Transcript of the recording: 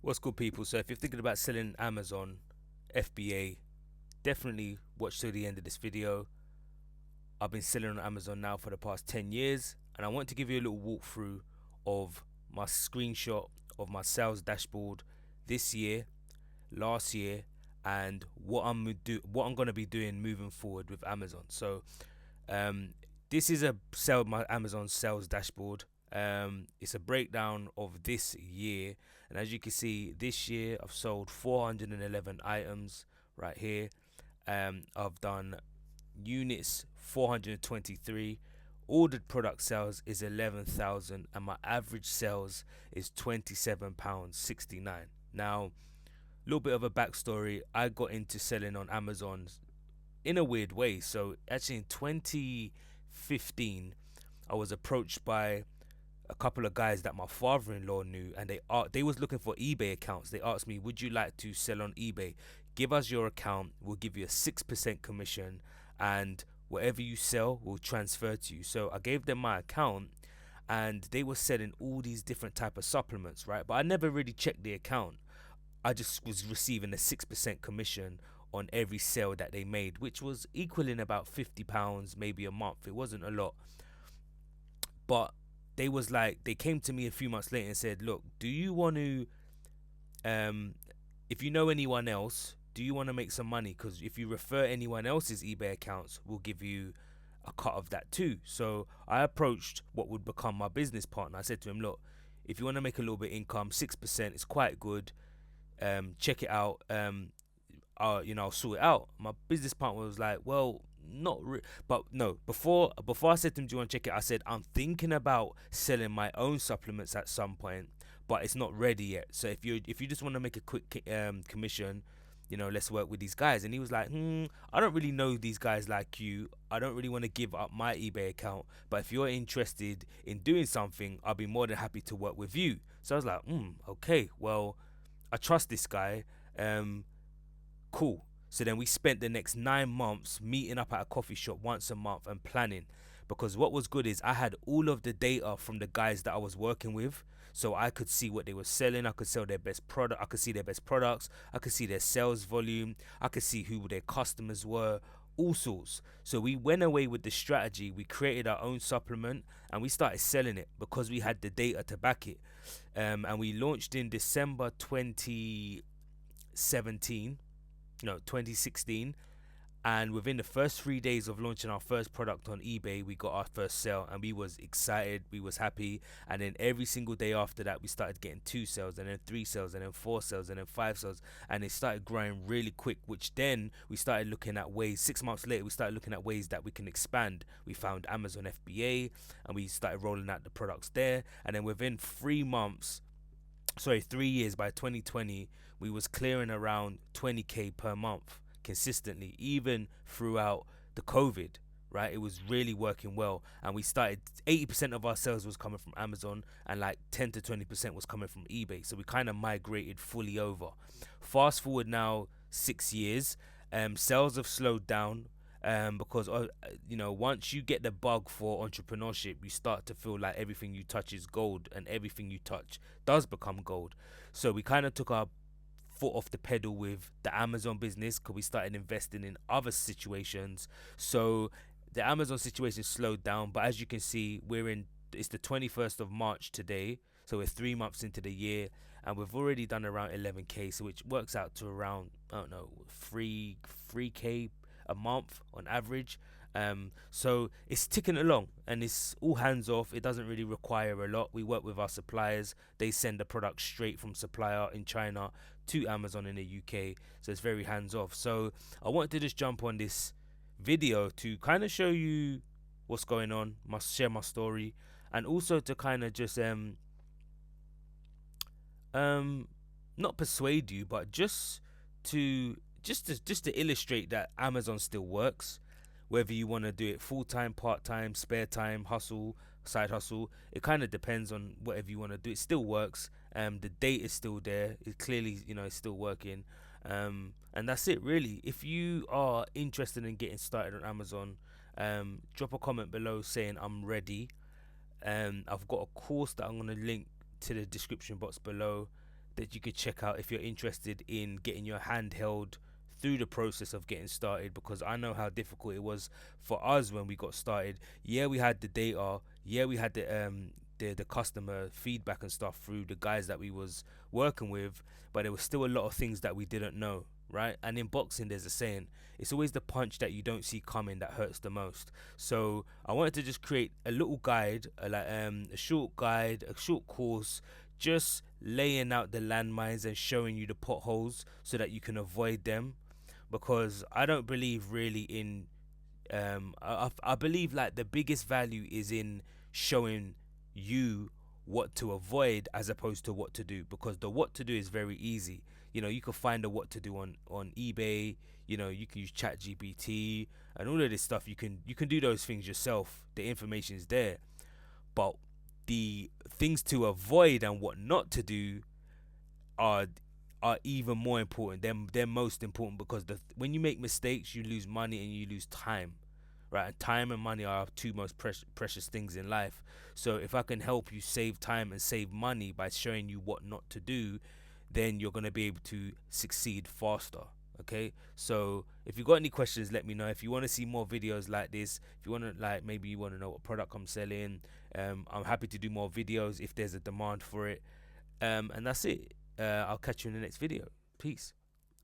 What's good, people? So, if you're thinking about selling Amazon FBA, definitely watch till the end of this video. I've been selling on Amazon now for the past 10 years, and I want to give you a little walkthrough of my screenshot of my sales dashboard this year, last year, and what I'm gonna be doing moving forward with Amazon. So, um, this is my Amazon sales dashboard. It's a breakdown of this year, and as you can see, this year I've sold 411 items right here. I've done units 423. Ordered product sales is 11,000, and my average sales is £27.69. Now, a little bit of a backstory: I got into selling on Amazon in a weird way. So actually in 2015, I was approached by a couple of guys that my father-in-law knew, and they was looking for eBay accounts. They asked me, "Would you like to sell on eBay? Give us your account. We'll give you a 6% commission, and whatever you sell, we'll transfer to you." So I gave them my account, and they were selling all these different type of supplements, right? But I never really checked the account. I just was receiving a 6% commission on every sale that they made, which was equaling about £50 maybe a month. It wasn't a lot, but they came to me a few months later and said, "Look, do you want to, um, if you know anyone else, do you want to make some money? Because if you refer anyone else's eBay accounts, we'll give you a cut of that too." So I approached what would become my business partner. I said to him, "Look, if you want to make a little bit of income, 6% is quite good. Check it out. I'll sort it out." My business partner was like, "Well, but no." Before I said to him, "Do you want to check it?" I said, "I'm thinking about selling my own supplements at some point, but it's not ready yet. So if you just want to make a quick commission, let's work with these guys." And he was like, "I don't really know these guys like you. I don't really want to give up my eBay account, but if you're interested in doing something, I'll be more than happy to work with you." So I was like, okay, well, I trust this guy. Cool. So then we spent the next 9 months meeting up at a coffee shop once a month and planning. Because what was good is I had all of the data from the guys that I was working with. So I could see what they were selling. I could sell their best product. I could see their best products. I could see their sales volume. I could see who their customers were. All sorts. So we went away with the strategy. We created our own supplement and we started selling it because we had the data to back it. And we launched in December 2017, no, 2016. And within the first 3 days of launching our first product on eBay, we got our first sale, and we was excited, we was happy. And then every single day after that, we started getting 2 sales, and then 3 sales, and then 4 sales, and then 5 sales, and it started growing really quick. Which then we started looking at ways. 6 months later, we started looking at ways that we can expand. We found Amazon FBA, and we started rolling out the products there. And then within 3 months, sorry, 3 years, by 2020, we was clearing around 20k per month consistently, even throughout the COVID. Right, it was really working well, and we started 80% of our sales was coming from Amazon, and like 10 to 20% was coming from eBay. So we kind of migrated fully over. Fast forward now 6 years, sales have slowed down, because once you get the bug for entrepreneurship, you start to feel like everything you touch is gold, and everything you touch does become gold. So we kind of took our foot off the pedal with the Amazon business because we started investing in other situations. So the Amazon situation slowed down, but as you can see, it's the 21st of March today. So we're 3 months into the year, and we've already done around 11k, so which works out to around, I don't know, 3k a month on average. So it's ticking along, and it's all hands off. It doesn't really require a lot. We work with our suppliers. They send the product straight from supplier in China to Amazon in the UK, so it's very hands off. So I wanted to just jump on this video to kind of show you what's going on, share my story, and also to kind of just not persuade you, but just to illustrate that Amazon still works. Whether you want to do it full time, part time, spare time, hustle, side hustle, it kind of depends on whatever you want to do. It still works. The date is still there. It clearly, it's still working. And that's it really. If you are interested in getting started on Amazon, drop a comment below saying I'm ready. I've got a course that I'm gonna link to the description box below that you could check out if you're interested in getting your hand held through the process of getting started, because I know how difficult it was for us when we got started. Yeah, we had the data, yeah, we had the customer feedback and stuff through the guys that we was working with, but there was still a lot of things that we didn't know, right? And in boxing there's a saying, it's always the punch that you don't see coming that hurts the most. So I wanted to just create a little guide, a short guide, a short course, just laying out the landmines and showing you the potholes so that you can avoid them. Because I don't believe really in I believe like the biggest value is in showing you what to avoid as opposed to what to do, because the what to do is very easy. You know, you can find the what to do on eBay. You know, you can use chat gpt and all of this stuff. You can do those things yourself. The information is there, but the things to avoid and what not to do are even more important. They're most important, because when you make mistakes, you lose money and you lose time, right? And time and money are our two most precious things in life. So if I can help you save time and save money by showing you what not to do, then you're gonna be able to succeed faster. Okay, so if you got any questions, let me know. If you want to see more videos like this, if you want to, like, maybe you want to know what product I'm selling, I'm happy to do more videos if there's a demand for it. And that's it. I'll catch you in the next video. Peace.